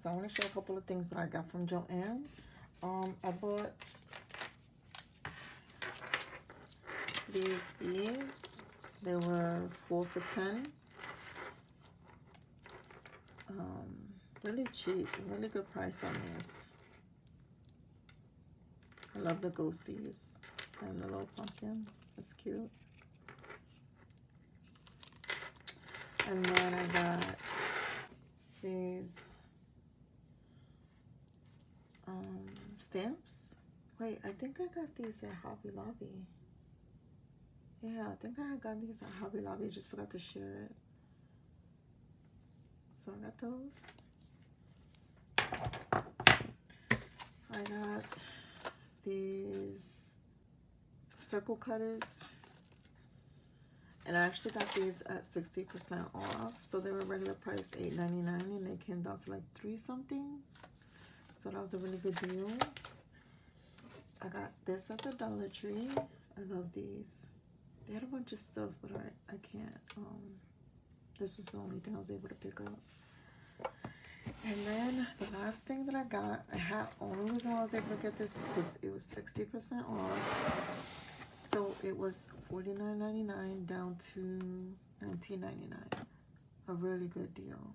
So I want to show a couple of things that I got from Joanne. I bought these beads. They were 4 for $10. Really cheap, really good price on these. I love the ghosties and the little pumpkin. It's cute. And then I got these stamps. Wait, I think I got these at Hobby Lobby. Yeah, I think I got these at Hobby Lobby. Just forgot to share it. So I got those. I got these circle cutters. And I actually got these at 60% off. So they were regular price $8.99 and they came down to like $3 something. So that was a really good deal. I got this at the Dollar Tree. I love these. They had a bunch of stuff, but I can't. This was the only thing I was able to pick up. And then the last thing that I got, only reason why I was able to get this was because it was 60% off. So it was $49.99 down to $19.99. A really good deal.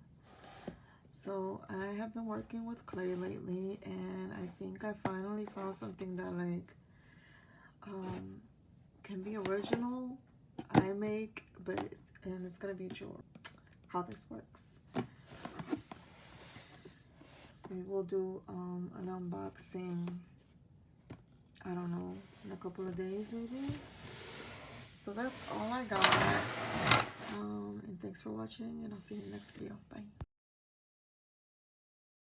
So I have been working with clay lately, and I think I finally found something that like can be original. I make, and it's gonna be jewelry. How this works. We will do an unboxing, I don't know, in a couple of days maybe. So that's all I got. And thanks for watching, and I'll see you in the next video. Bye.